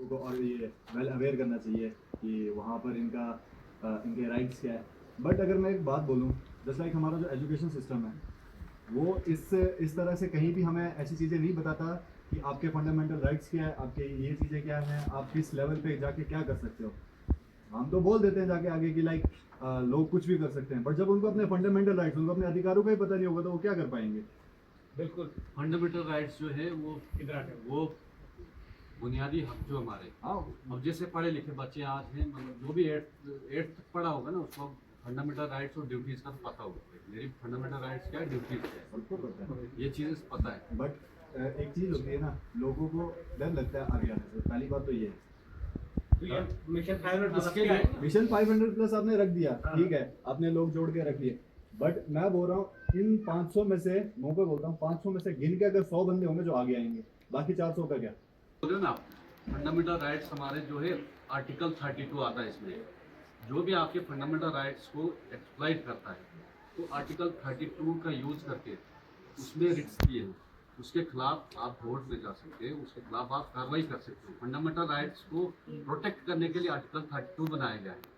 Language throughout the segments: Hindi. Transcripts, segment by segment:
को और ये वेल अवेयर करना चाहिए कि वहाँ पर इनके राइट्स क्या है। बट अगर मैं एक बात बोलूँ, जैसा लाइक हमारा जो एजुकेशन सिस्टम है वो इस तरह से कहीं भी हमें ऐसी चीज़ें नहीं बताता कि आपके फंडामेंटल राइट्स क्या है, आपके ये चीज़ें क्या हैं, आप किस लेवल पे जाके क्या कर सकते हो। हम तो बोल देते हैं जाके आगे कि लाइक लोग कुछ भी कर सकते हैं, बट जब उनको अपने फंडामेंटल राइट्स, उनको अपने अधिकारों का ही पता नहीं होगा तो वो क्या कर पाएंगे। बिल्कुल, फंडामेंटल राइट्स जो है वो बुनियादी हक जो हमारे, हाँ, अब जैसे पढ़े लिखे बच्चे आज हैं, मतलब जो भी एट्थ तक पढ़ा होगा ना, उसको फंडामेंटल राइट्स और ड्यूटीज़ का तो पता होगा। मेरी फंडामेंटल राइट्स क्या है, ड्यूटीज़ क्या है, सबको पता है। ये चीज़ें पता है। बट एक चीज़ होती है ना, लोगों को डर लगता है आगे आने से। पहली बात तो ये है। तो ये मिशन 500 प्लस इसके क्या लिए है? मिशन 500 प्लस आपने रख दिया, हाँ। ठीक है, आपने लोग जोड़ के रख लिए, बट मैं बोल रहा हूँ इन 500 में से, मैं को बोलता हूँ 500 में से गिन के अगर 100 बंदे होंगे जो आगे आएंगे, बाकी 400 का क्या। बोल रहे हो ना, फंडामेंटल राइट्स हमारे जो है आर्टिकल 32 आता है। इसमें जो भी आपके फंडामेंटल राइट्स को एक्सप्लॉइट करता है, तो आर्टिकल 32 का यूज करके उसमें रिट्स दिए हैं, उसके खिलाफ आप कोर्ट में जा सकते हैं, उसके खिलाफ आप कार्रवाई कर सकते हो। फंडामेंटल राइट्स को प्रोटेक्ट करने के लिए आर्टिकल 32 बनाया गया है।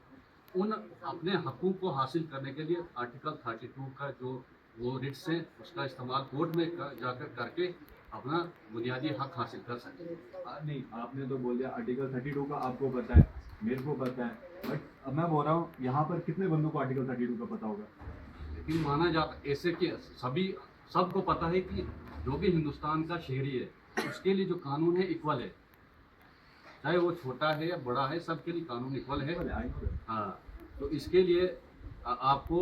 उन अपने हकों को हासिल करने के लिए आर्टिकल 32 का जो वो रिट्स है, उसका इस्तेमाल कोर्ट में जाकर करके अपना बुनियादी हक हासिल कर सकते हैं। नहीं, आपने तो बोल दिया आर्टिकल 32 का आपको पता है, मेरे को पता है, बट अब मैं बोल रहा हूँ यहाँ पर कितने बंदों को आर्टिकल 32 का पता होगा। लेकिन माना जाता ऐसे कि सबको पता है कि जो भी हिंदुस्तान का शहरी है उसके लिए जो कानून है इक्वल है, चाहे वो छोटा है या बड़ा है, सबके लिए कानून इक्वल है। हाँ, तो इसके लिए आपको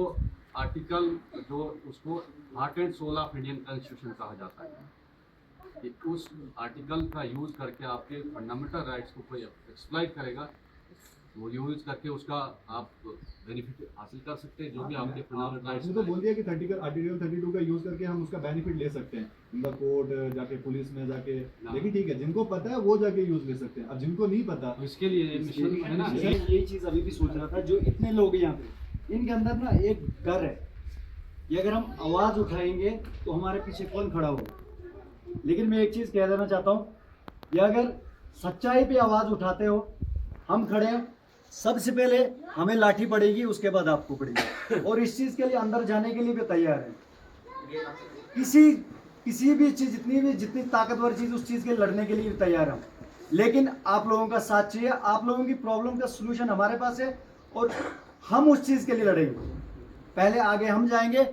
आर्टिकल जो उसको part and soul of Indian constitution कहा जाता है, कि उस आर्टिकल का यूज करके आपके फंडामेंटल राइट्स को कोई एक्सप्लॉइट करेगा, वो यूज करके उसका आप बेनिफिट हासिल कर सकते हैं। जो भी आपके फंडामेंटल आपने राइट्स तो बोल दिया कि आर्टिकल 32 का यूज करके हम उसका बेनिफिट ले सकते हैं, उनका कोर्ट जाके, पुलिस में जाके, लेकिन ठीक है, जिनको पता है वो जाके यूज ले सकते हैं, अब जिनको नहीं पता इसके लिए मिशन है ना। मैं यही चीज अभी भी सोच रहा था, जो इतने लोग हैं यहाँ पे, इनके अंदर ना एक डर है कि अगर हम आवाज उठाएंगे तो हमारे पीछे कौन खड़ा होगा। लेकिन मैं एक चीज कह देना चाहता हूँ कि अगर सच्चाई पे आवाज उठाते हो, हम खड़े हैं, सबसे पहले हमें लाठी पड़ेगी, उसके बाद आपको पड़ेगी, और इस चीज के लिए अंदर जाने के लिए भी तैयार है। किसी भी चीज, जितनी ताकतवर चीज, उस चीज के लड़ने के लिए भी तैयार हम। लेकिन आप लोगों का साथ चाहिए, आप लोगों की प्रॉब्लम का सलूशन हमारे पास है, और हम उस चीज के लिए लड़ेंगे। पहले आगे हम जाएंगे,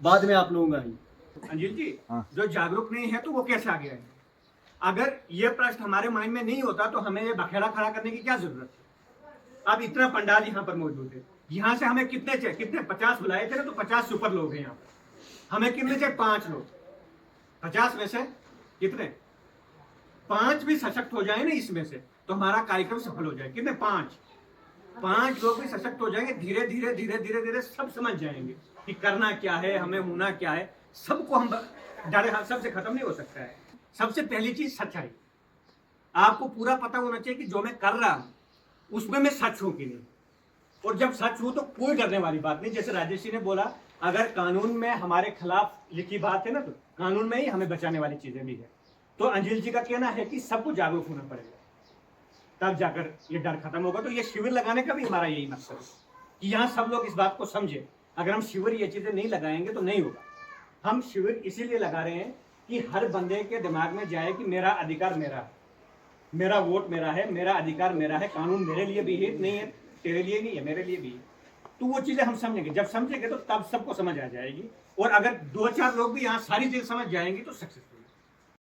बाद में आप लोगों का आएंगे। अंजिल जी, हाँ। जो जागरूक नहीं है तो वो कैसे आगे आएंगे? अगर ये प्रश्न हमारे माइंड में नहीं होता तो हमें ये बखेड़ा खड़ा करने की क्या जरूरत है? अब इतना पंडाल यहाँ पर मौजूद है, यहाँ से हमें कितने 50 बुलाए थे ना, तो 50 सुपर लोग हैं यहाँ पर। हमें कितने चाहिए? 5 लोग। 50 में से कितने 5 भी सशक्त हो जाए ना इसमें से, तो हमारा कार्यक्रम सफल हो जाए। कितने? 5 लोग भी सशक्त हो जाएंगे, धीरे धीरे सब समझ जाएंगे कि करना क्या है, हमें होना क्या है। सबको हम डरे हाथ सबसे खत्म नहीं हो सकता है। सबसे पहली चीज सच्चाई। आपको पूरा पता होना चाहिए कि जो मैं कर रहा हूं उसमें मैं सच हूं कि नहीं, और जब सच हूं तो कोई डरने वाली बात नहीं। जैसे राजेश जी ने बोला, अगर कानून में हमारे खिलाफ लिखी बात है ना, तो कानून में ही हमें बचाने वाली चीजें भी है। तो अंजिल जी का कहना है कि सबको जागरूक होना पड़ेगा, तब जाकर ये डर खत्म होगा। तो ये शिविर लगाने का भी हमारा यही मकसद है कि यहाँ सब लोग इस बात को समझे। अगर हम शिविर ये चीजें नहीं लगाएंगे तो नहीं होगा। हम शिविर इसीलिए लगा रहे हैं कि हर बंदे के दिमाग में जाए कि मेरा अधिकार मेरा है, मेरा वोट मेरा है, मेरा अधिकार मेरा है, कानून मेरे लिए भी है, नहीं है तेरे लिए नहीं है, मेरे लिए भी है। तो वो चीजें हम समझेंगे, जब समझेंगे तो तब सबको समझ आ जाएगी। और अगर 2-4 लोग भी यहाँ सारी चीज समझ जाएंगे तो सक्सेस।